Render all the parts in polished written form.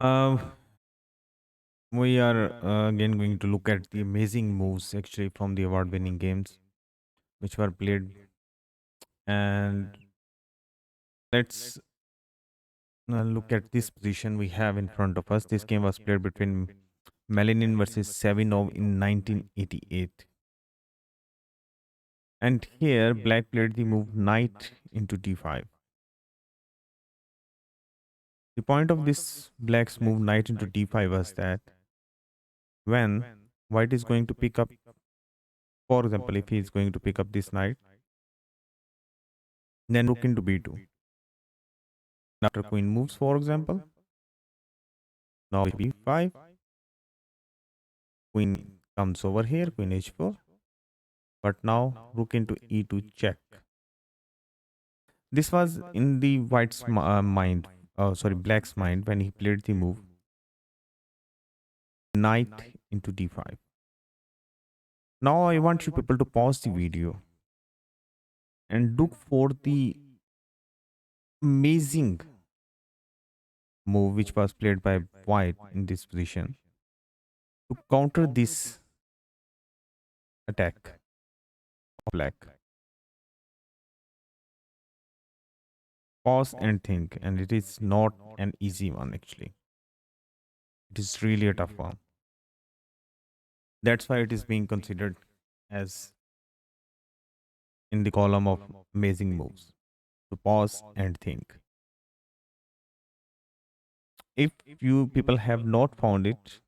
Uh, we are again going to look at the amazing moves actually from the award winning games which were played. And let's look at this position we have in front of us. This game was played between Melanin versus Savinov in 1988. And here, black played the move knight into d5. The point of this black's move knight into d5 was that when white is going to pick up, for example, if he is going to pick up this knight, then rook into b2. After queen moves, for example, now b5, queen comes over here, queen h4, but now rook into e2 check. This was in the white's mind, sorry, black's mind when he played the move knight into d5. Now I want you people to pause the video and look for the amazing move which was played by white in this position to counter this attack of black. Pause and think, and it is not an easy one actually. It is really a tough one. That's why it is being considered as in the column of amazing moves. To pause and think. If you people have not found it,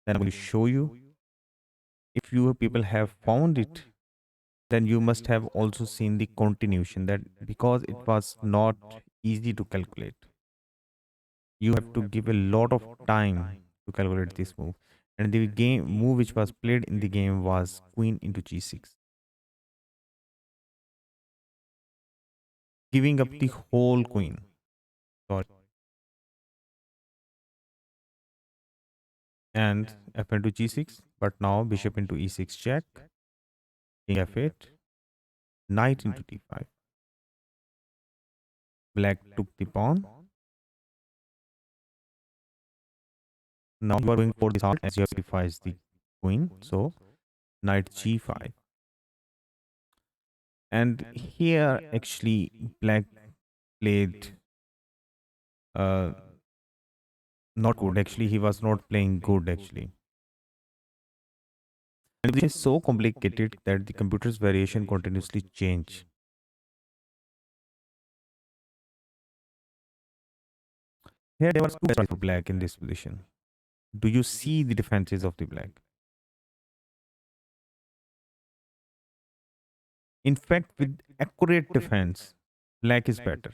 then I'm going to show you. If you people have found it, then you must have also seen the continuation, that because it was not easy to calculate. You have to give a lot of time to calculate this move. And the game move which was played in the game was queen into g6, giving up the whole queen. Sorry. And f into g6, but now bishop into e6 check, king f8, knight into d5. Black took the pawn. Now you are going for this hard as you sacrifice the queen. So knight g5. And here actually black played uh, not good. Actually, he was not playing good actually. And this is so complicated that the computer's variation continuously change. Here there was two best for black in this position. Do you see the defenses of the black? In fact, with accurate defense, black is better.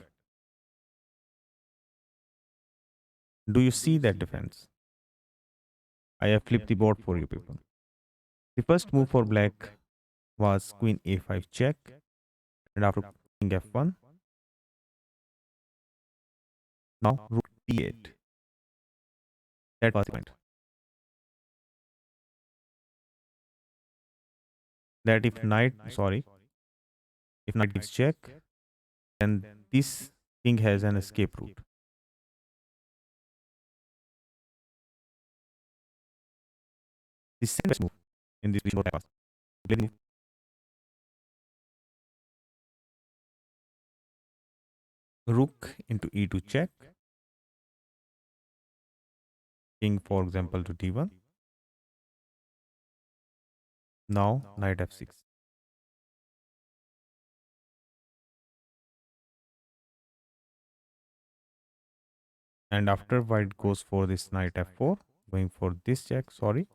Do you see that defense? I have flipped the board for you people. The first move for black was queen a5 check, and after king f1, now rook d8. That was the point. That if knight, sorry, if knight gives check, then this king has an escape route. The second best move in this position was play the move rook into e2 check, king for example to d1. Now knight f6. And after white goes for this knight f4, going for this check, sorry.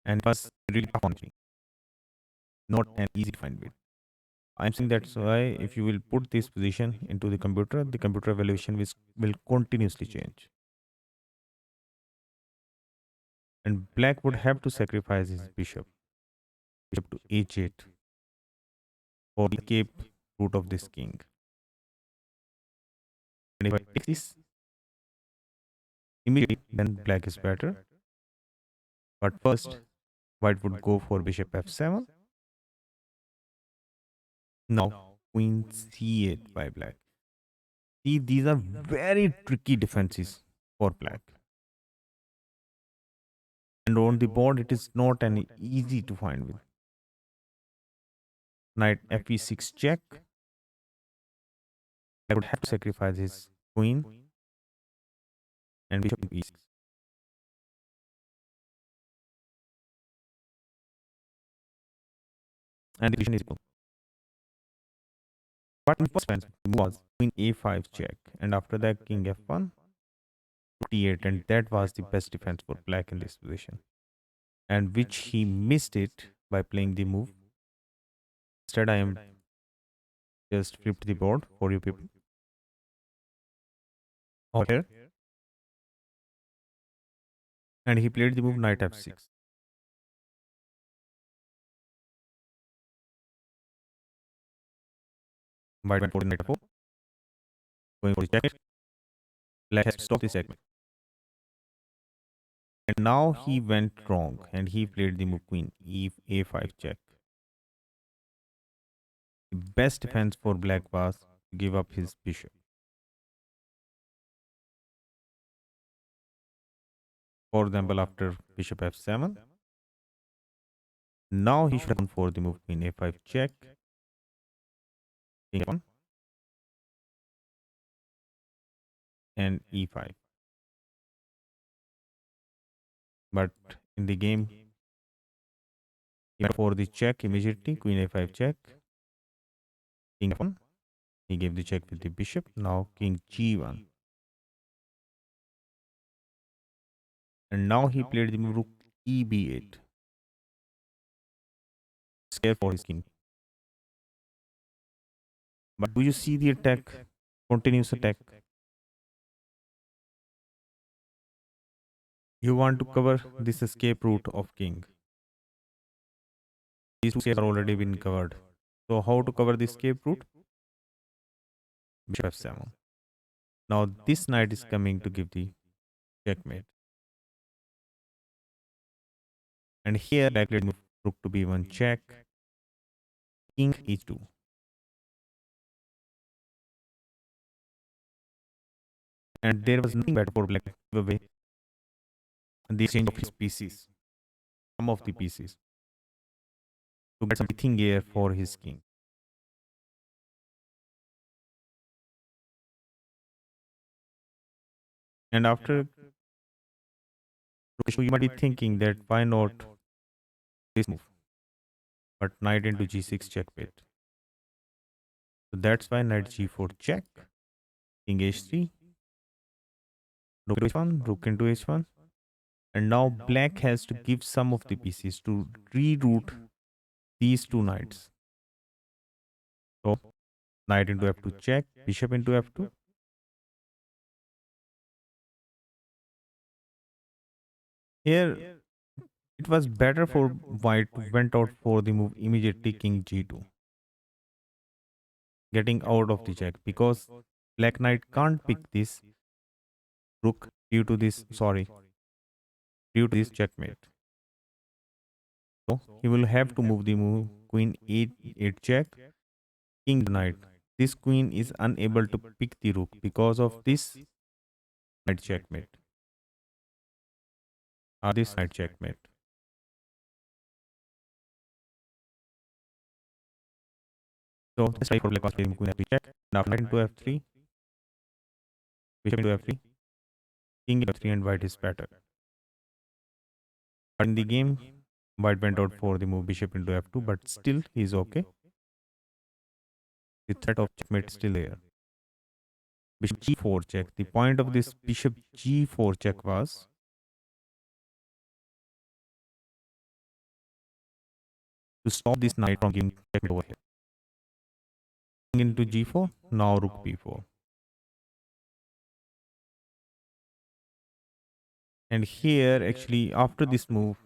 And it was really tough on me. Not an easy to find bit. I'm saying that's why if you will put this position into the computer evaluation will continuously change. And black would have to sacrifice his bishop to h8 for the escape route of this king. And if I take this immediately, then black is better. But first, white would go for bishop f7. Now queen c8 by black. See, these are very tricky defenses for black. And on the board, it is not any easy to find with. Knight fe6 check. I would have to sacrifice his queen and bishop e6. And the position is equal. But in first place was queen a5 check. And after that, king f1, t8. And that was the best defense for black in this position. And which he missed it by playing the move. Instead, I am just flipped the board for you people. Over here. And he played the move knight f6. White went for the knight f4. Going for the checkmate. Black has to stop this segment. And now he went wrong and he played the move queen a5 check. The best defense for black was to give up his bishop. For example, after bishop f7, now he should have gone for the move queen a5 check, king f1, and e5. But in the game, he went for the check immediately, queen a5 check, king f1. He gave the check with the bishop. Now king g1. And now he played the move rook eb8. Scare for his king. But do you see the attack? Continuous attack. You want to cover this escape route of king. These two escapes are already been covered. So how to cover the escape route? Bishop f7. Now this knight is coming to give the checkmate. And here black played move rook to b1 check, king h2. And there was nothing better for black to give away the exchange of his pieces, some of the pieces, to get something here for his king. And after, you might be thinking that why not this move, but knight into g6 checkmate. So that's why knight g4 check, king h3, rook into h1, rook into h1. And now black has to give some of the pieces to reroute these two knights. So knight into f2 check, bishop into f2. Here it was better for white to went out for the move immediately king g2, getting out of the check, because black knight can't pick this rook due to this checkmate. So he will have to move the move queen 8 check, king knight. This queen is unable to pick the rook because of this knight checkmate. Or this knight checkmate. So this try for black was playing queen f3 check. Now knight into f3, bishop into f3, king into f3, and white is better. But in the game, white went out for the move bishop into f2, but still he is okay. The threat of checkmate is still there. Bishop g4 check. The point of this bishop g4 check was to stop this knight from giving checkmate over here. King into g4, now rook b4. And here, actually, after this move,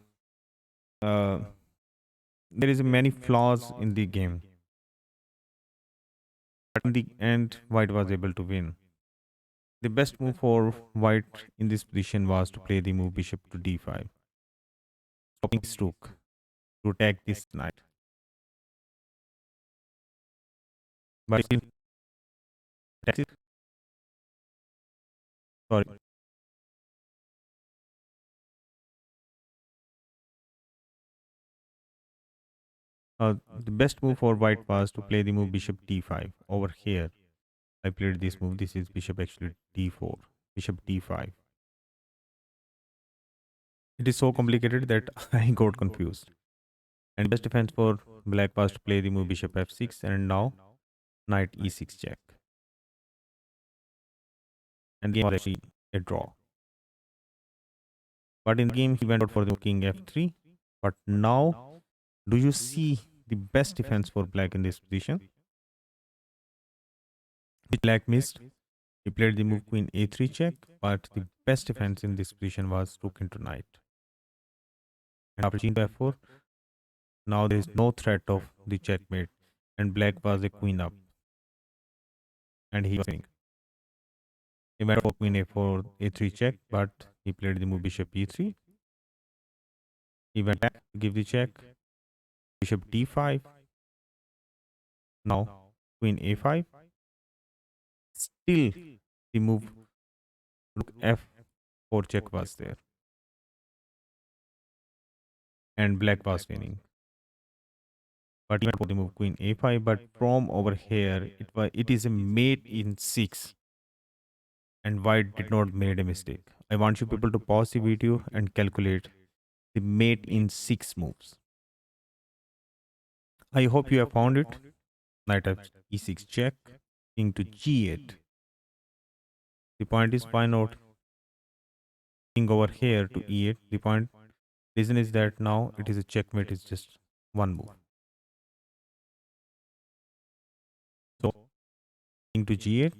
uh, there is many flaws in the game. But in the end, white was able to win. The best move for white in this position was to play the move bishop to d5, stopping this rook to attack this knight. But still, that's it. Sorry. The best move for white was to play the move bishop d5 over here. I played this move. This is bishop actually d4, bishop d5. It is so complicated that I got confused. And best defense for black was to play the move bishop f6 and now knight e6 check. And the game was actually a draw. But in the game he went out for the king f3. But now, do you see the best defense for black in this position? Which black missed. He played the move queen a3 check, but the best defense in this position was rook into knight. And after queen to f4, now there is no threat of the checkmate, and black was a queen up, and he was winning. He went for queen a4, a3 check, but he played the move bishop e3. He went back to give the check, bishop d5. Now queen a5. Still, the move rook f4 check was there, and black was winning. But he went for the move queen a5. But from over here, it is a mate in 6, and white did not made a mistake. I want you people to pause the video and calculate the mate in 6 moves. I hope you have found it. Knight f e6 check, king to g8. The point is, why not king over here to e8? The point reason is that now it is a checkmate. It's just one move. So king to g8,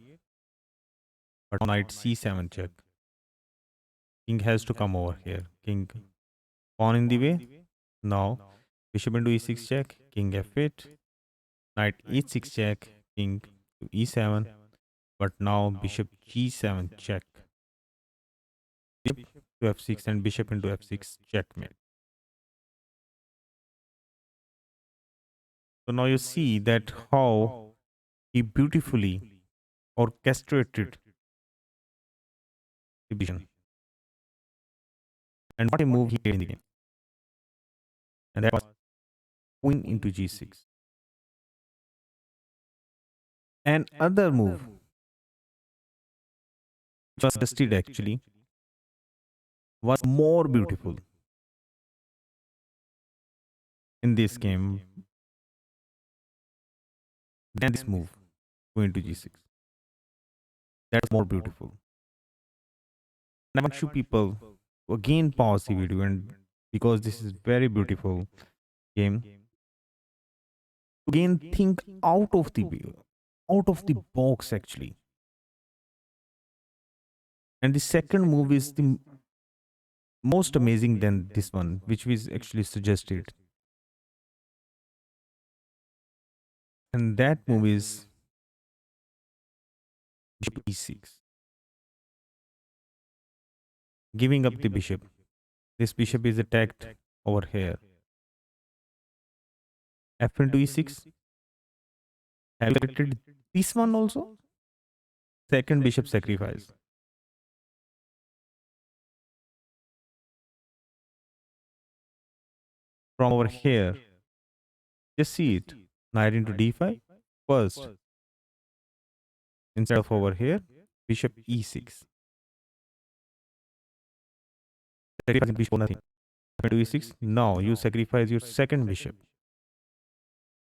but knight c7 check. King has to come over here. King pawn in the way. Now bishop into e6 check, king f8, knight e6 check, king to e7. But now bishop g7 check, bishop to f6 and bishop into f6 checkmate. So now you see that how he beautifully orchestrated the vision and what a move he did in the game. And that was queen into g6. And other move which was suggested actually was more beautiful in this game than this move, queen to g6. That's more beautiful. And I want you people to again pause the video, and because this is very beautiful game, again think out of the out of the box actually. And the second move is the most amazing than this one, which was actually suggested. And that move is bishop e6, giving up the bishop. This bishop is attacked over here. F into e6. Have you selected this one also? Second bishop sacrifice. From over here, just see it. Knight into d5 first. Instead of over here, bishop e6. Sacrificing bishop for nothing. Into e6. Now you sacrifice your second bishop.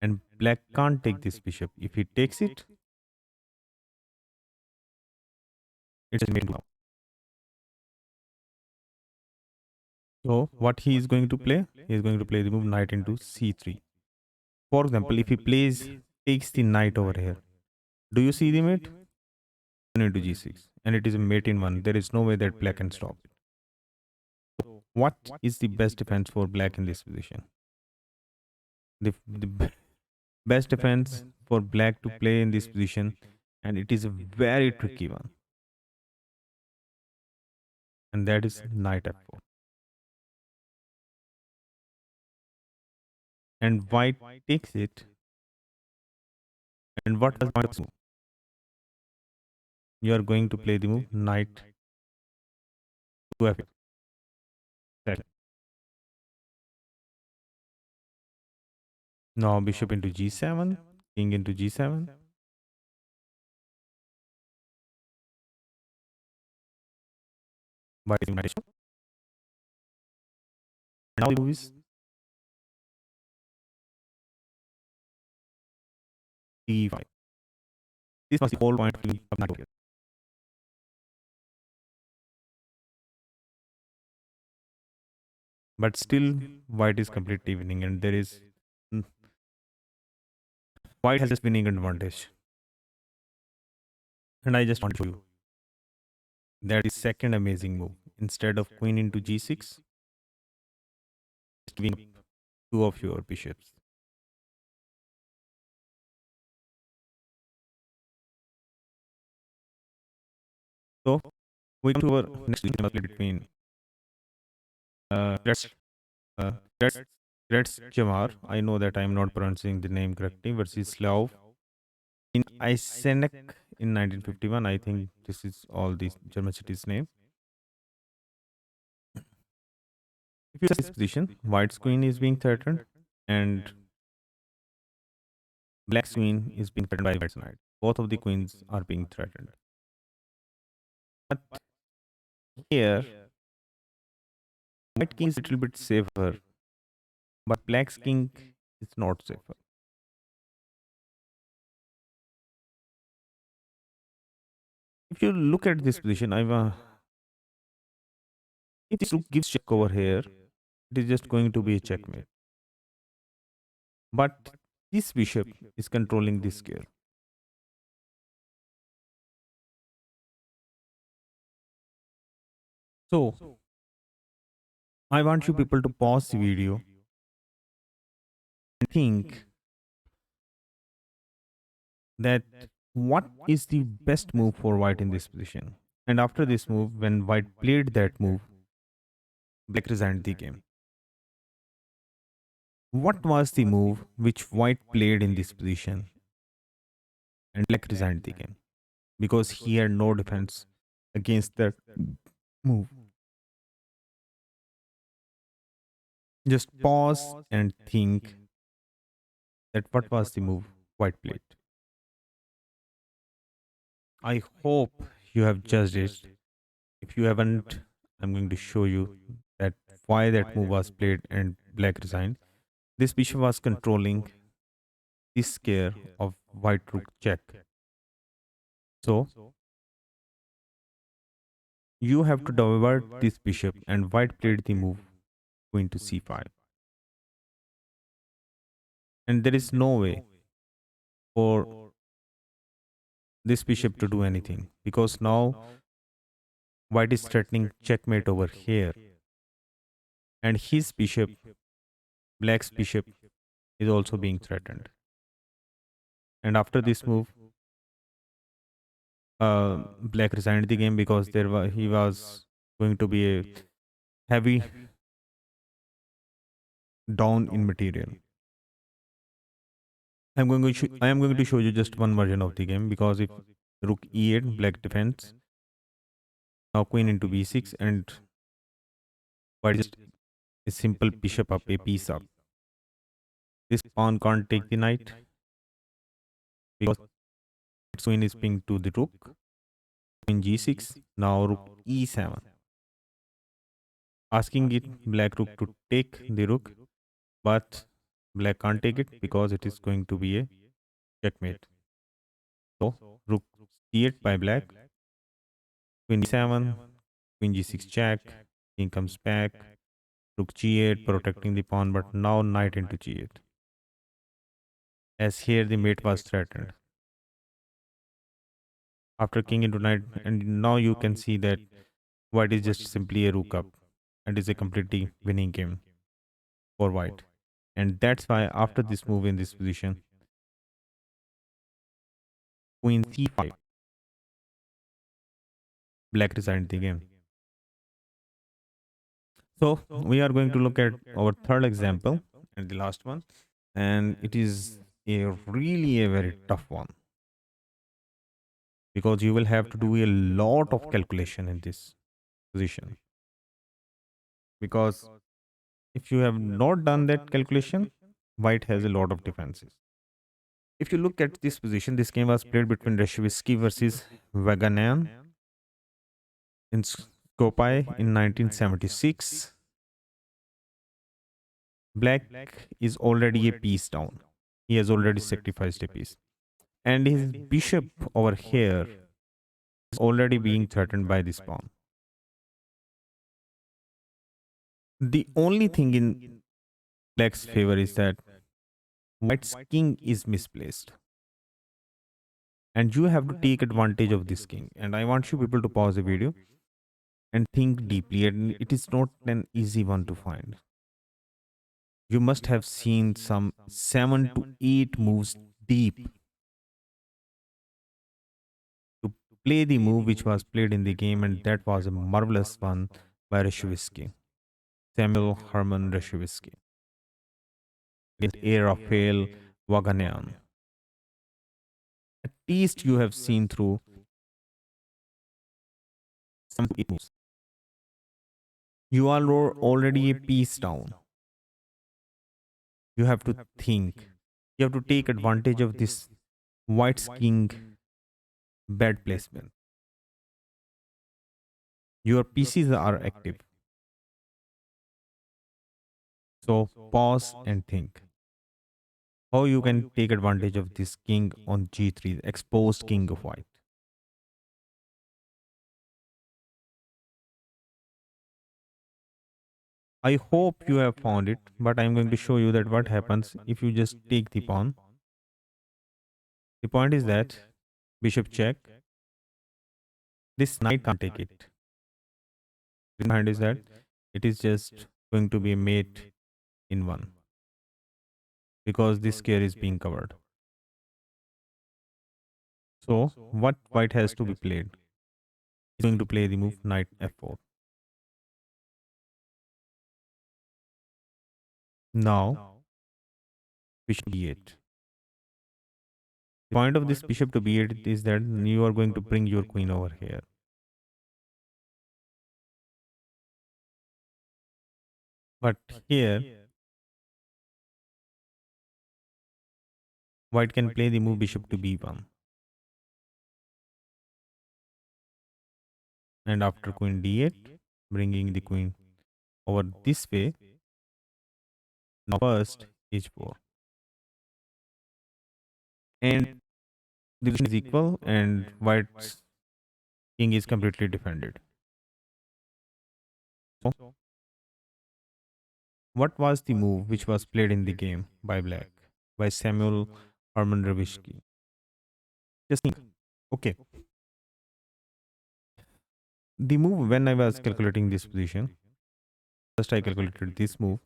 And black can't take this bishop. If he takes it, it's a mate now. So what he is going to play? He is going to play the move knight into c3. For example, if he takes the knight over here, do you see the mate? Into g6, and it is a mate in one. There is no way that black can stop it. So what is the best defense for black in this position? The best defense for black to play in this position, and it is a very tricky one, and that is knight f4. And white takes it, And what was the point of this move? You are going to play the move knight to f8. Right. Now bishop into g7, king into g7. White is knight. Now the move is d5. This was the whole point of the knight over here. But still, white is completely winning, and there is mm, white has this winning advantage. And I just want to show you that is second amazing move. Instead of queen into g6, just giving up two of your bishops. So we come to our next game between let's uh, let's Jamar. I know that I am not pronouncing the name correctly versus Slav in Eisenach in 1951. I think this is all the German city's name. If you see this position, white's queen is being threatened and black's queen is being threatened by white's knight. Both of the queens are being threatened. But here, white king is a little bit safer, but black's king is not safer. If you look at this position, if this rook gives check over here, it is just going to be a checkmate. But this bishop is controlling this square. So I want you people to pause the video and think that what is the best move for white in this position. And after this move, when white played that move, black resigned the game. What was the move which white played in this position and black resigned the game? Because he had no defense against that move. Just pause and think that what was the move white played. I hope you have judged it. If you haven't, I'm going to show you that why that move was played and black resigned. This bishop was controlling this square of white rook check. So you have to divert this bishop, and white played the move queen to c5. And there is no way for this bishop to do anything because now white is threatening checkmate over here, and his bishop, black's bishop, is also being threatened. And after this move, black resigned the game because he was going to be a heavy down in material. I am going to show you just one version of the game because if rook e8, black defends. Now queen into b6 and white just a simple bishop up, a piece up. This pawn can't take the knight because its queen is pinged to the rook. Queen g6. Now rook e7. Asking it black rook to take the rook, but black can't take it because it is going to be a checkmate. So rook c8 by black, queen e7, queen g6 check, king comes back, rook g8 protecting the pawn, but now knight into g8. As here the mate was threatened. After king into knight, and now you can see that white is just simply a rook up and is a completely winning game for white. And that's why after this move in this position, queen c5, black resigned the game. So we are going to look at our third example and the last one, and it is a really a very tough one. because you will have to do a lot of calculation in this position. Because if you have not done that calculation, white has a lot of defenses. If you look at this position, this game was played between Reshivisky versus Vaganan in Skopje in 1976. Black is already a piece down. He has already sacrificed a piece. And his bishop over here is already being threatened by this pawn. The only thing in black's favor is that white's king is misplaced. And you have to take advantage of this king. And I want you people to pause the video and think deeply. And it is not an easy one to find. You must have seen some 7 to 8 moves deep to play the move which was played in the game, and that was a marvelous one by Reshivisky, Samuel Herman Reshivisky, with A. Raphael Vaganian. At least you have seen through 7 to 8 moves. You are already a piece down. You have to think. You have to take advantage of this white's king bad placement. Your pieces are active. So pause and think how you can take advantage of this king on g3, exposed king of white. I hope you have found it, but I'm going to show you that what happens if you just take the pawn. The point is that bishop check, this knight can't take it. The point is that it is just going to be a mate in one because this square is being covered. So what white has to be played? He's going to play the move knight f4. Now bishop b8. The point of this bishop to b8 is that you are going to bring your queen over here. But here, white can play the move bishop to b1. And after queen d8, bringing the queen over this way, now first h4. And the position is equal and white's king is completely defended. So, what was the move which was played in the game by black, by Samuel Herman Revishki? Just think. Okay. The move when I was calculating this position, first I calculated this move,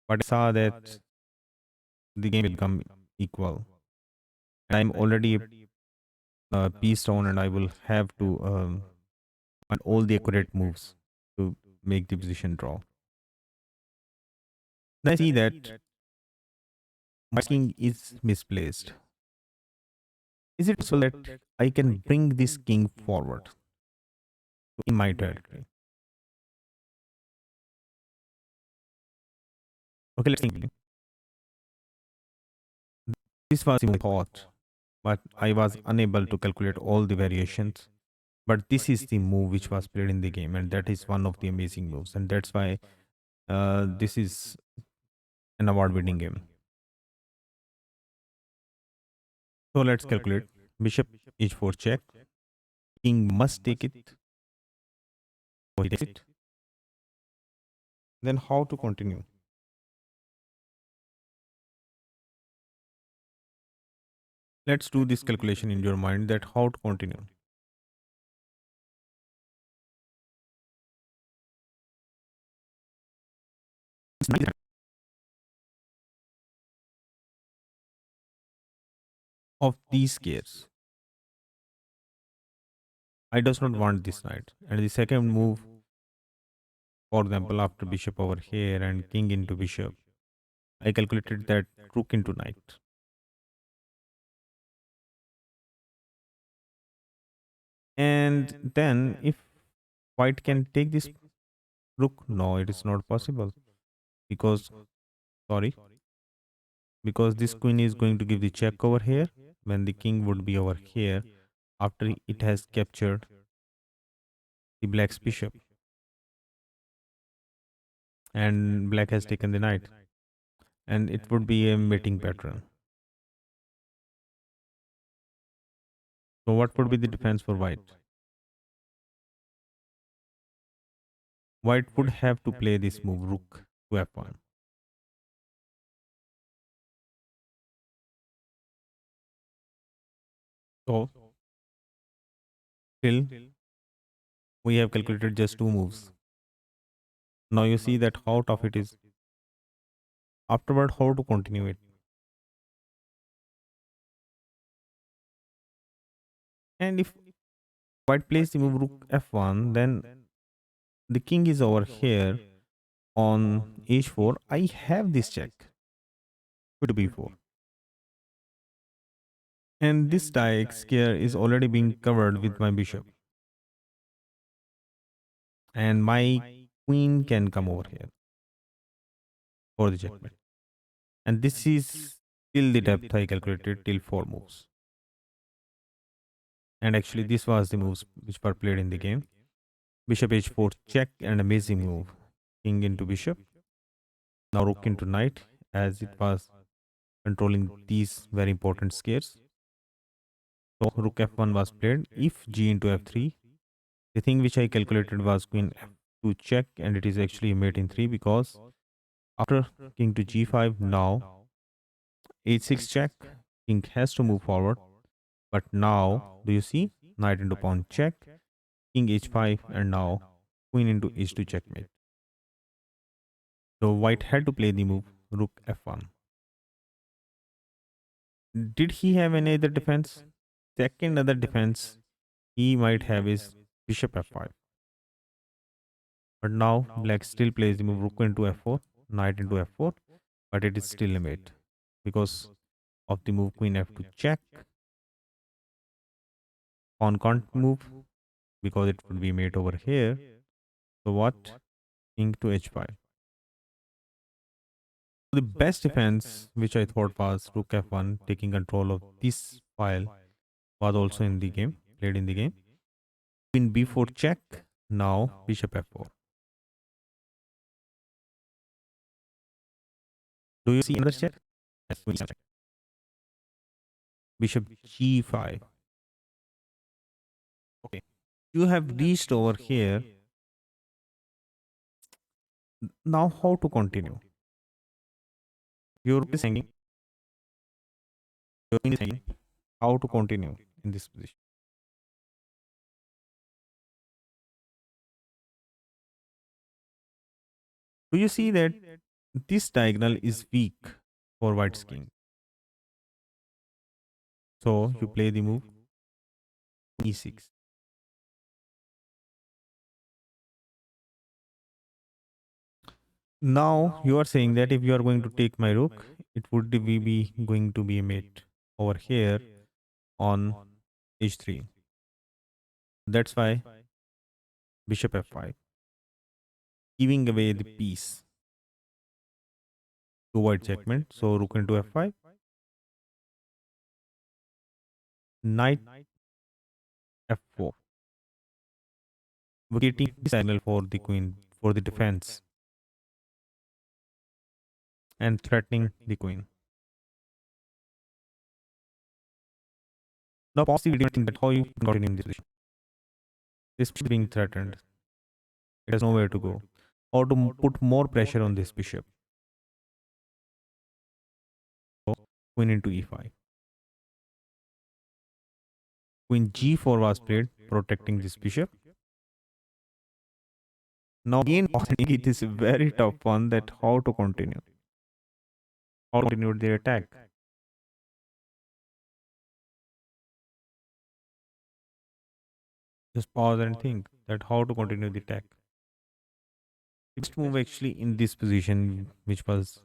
but I saw that the game will become equal. And I'm already a piece down and I will have to find all the accurate moves to make the position draw. Then I see that my king is misplaced. Is it possible that I can bring this king forward in my territory? Okay, let's think. This was my thought, but I was unable to calculate all the variations. But this is the move which was played in the game, and that is one of the amazing moves, and that's why this is an award-winning game. So let's calculate. Bishop h4 check. King must take it. So he takes it. Then how to continue? Let's do this calculation in your mind that how to continue. Of these squares, I does not want this knight. And the second move, for example, after bishop over here and king into bishop, I calculated that rook into knight. And then if white can take this rook, no, it is not possible because, sorry, because this queen is going to give the check over here when the king would be over here after it has captured the black's bishop and black has taken the knight, and it would be a mating pattern. So what would be the defense for white? White would have to play this move rook to f1. So still we have calculated just two moves. Now you see that how tough it is. Afterward, how to continue it. And if white plays the move rook f1, then the king is over here on h4. I have this check to b4. And this die square is already being covered with my bishop. And my queen can come over here for the checkmate. And this is till the depth I calculated till 4 moves. And actually this was the moves which were played in the game. Bishop h4 check, and amazing move. King into bishop. Now rook into knight, as it was controlling these very important squares. So rook f1 was played. If g into f3, the thing which I calculated was queen f2 check, and it is actually a mate in 3 because after king to g5, now h6 check, king has to move forward. But now, do you see? Knight into pawn check, king h5, and now queen into h2 checkmate. So white had to play the move rook f1. Did he have any other defense? Second other defense he might have is bishop f5. But now black still plays the move rook into f4, knight into f4, but it is still a mate because of the move queen f2 check. Pawn can't move because it would be mate over here. So what? King to h5. The best defense, which I thought was rook f1, taking control of this file, was also in the game, played in the game. Queen b4 check, now bishop f4. Do you see another check? Yes, queen check. Bishop g5. Okay. You have reached over here. Now how to continue? Your rook is hanging. Your queen is hanging. How to continue in this position? Do you see that this diagonal is weak for white's king? So you play the move e6. Now you are saying that if you are going to take my rook, it would be going to be a mate over here on h3. That's why bishop f5, giving away the piece to white checkmate. So rook into f5, knight f4, vacating the signal for the queen for the defense and threatening the queen. Now pause the video and think that how you continue in this position. This is being threatened. It has nowhere to go. How to put more pressure on this bishop? So queen into e5. Queen g4 was played, protecting this bishop. Now again, it is a very tough one that how to continue. How to continue the attack. Just pause and think that how to continue the attack. Next move actually in this position, which was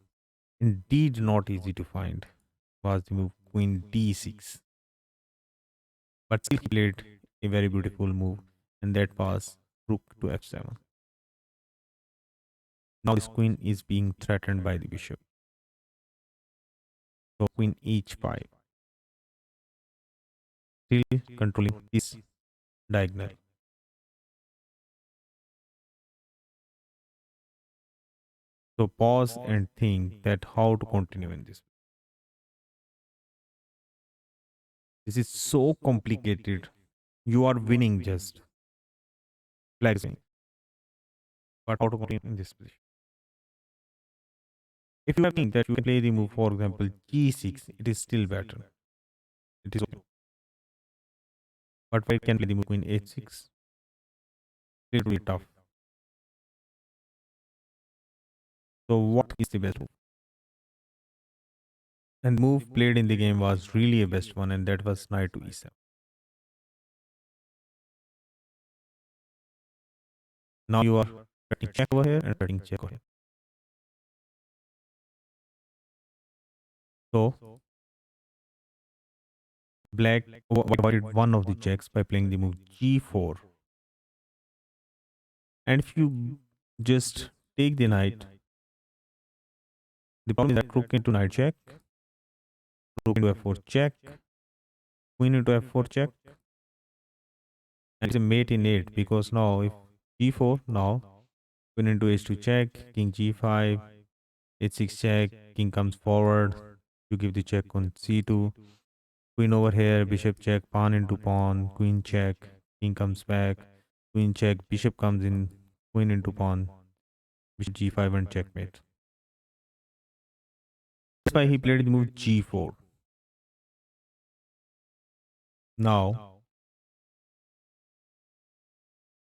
indeed not easy to find, was the move queen d6. But still he played a very beautiful move, and that was rook to f7. Now this queen is being threatened by the bishop. So queen h5, still controlling this diagonal. So pause and think that how to continue in this. This is so complicated. You are winning just flexing, but how to continue in this position? If you think that you can play the move, for example, g6, it is still better. It is okay. But I can play the move queen h6. It will be tough. So what is the best move? And move played in the game was really a best one, and that was knight to e7. Now you are betting check over here and betting check over here. So black avoided one of the checks by playing the move g4. And if you just take the knight, the problem is that rook into knight check, rook into f4 check, queen into f4 check, and it's a mate in 8 because now if g4, now queen into h2 check, king g5, h6 check, king comes forward, you give the check on c2, queen over here, bishop check, pawn into pawn, queen check, king comes back, queen check, bishop comes in, queen into pawn, bishop g5 and checkmate. That's why he played the move g4. Now,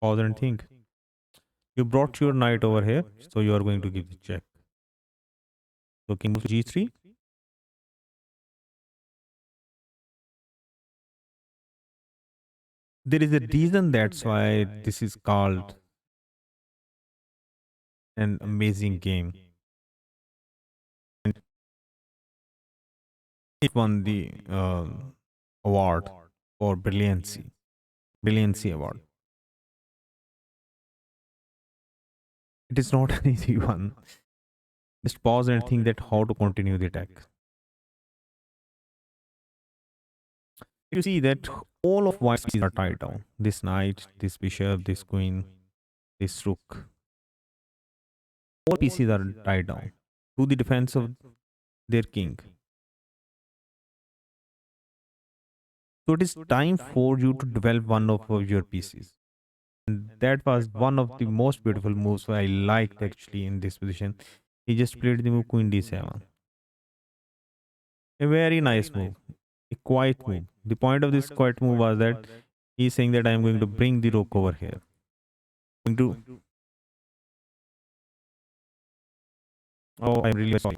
pause and think. You brought your knight over here, so you are going to give the check. So king moves g3. There is a reason that's why this is called an amazing game. And it won the award for brilliancy, brilliancy award. It is not an easy one. Just pause and think that how to continue the attack. You see that all of white pieces are tied down. This knight, this bishop, this queen, this rook. All pieces are tied down to the defense of their king. So it is time for you to develop one of your pieces. And that was one of the most beautiful moves I liked actually in this position. He just played the move Queen D7. A very nice move. A quiet move. The point of this quiet move was that he's saying that I am going to bring the rook over here. Going to Oh, I'm really sorry.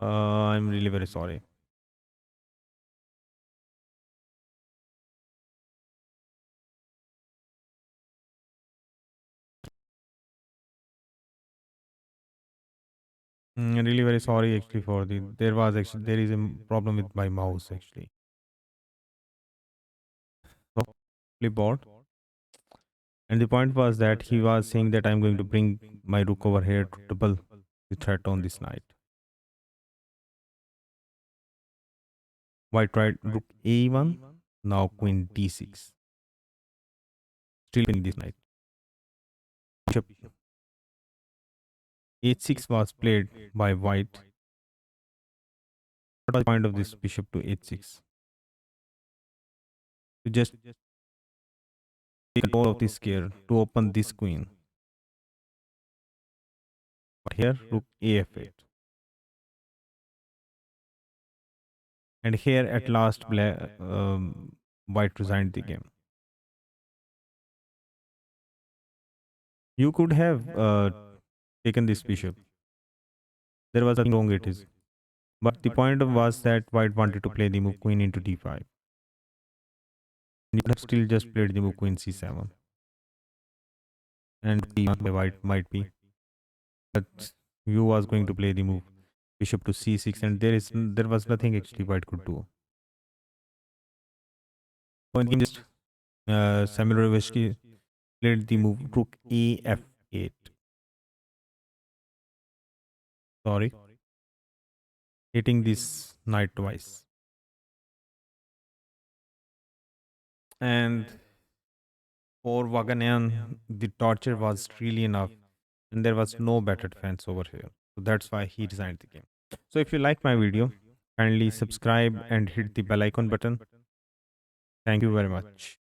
I'm really very sorry. Really very sorry actually for the there is a problem with my mouse actually. So clipboard. And the point was that he was saying that I'm going to bring my rook over here to double the threat on this knight. White tried rook a1, now queen d6. Still winning this knight. Bishop h6 was played by white. What was the point of this bishop to h6? To just take control of this square to open this queen. But here rook af8. And here at last white resigned the game. You could have taken this bishop. There was nothing wrong it is. But the point was that white wanted to play the move queen into d5. You could have still just played the move queen c7. And d1 by white might be. But you was going to play the move bishop to c6, and there was nothing actually white could do. So in the game, just Samuel Reveshki played the move Rook A F8. Sorry, hitting this knight twice. And for Waganayan, the torture was really enough, and there was no better defense over here. So that's why he designed the game. So if you like my video, kindly subscribe and hit the bell icon button. Thank you very much.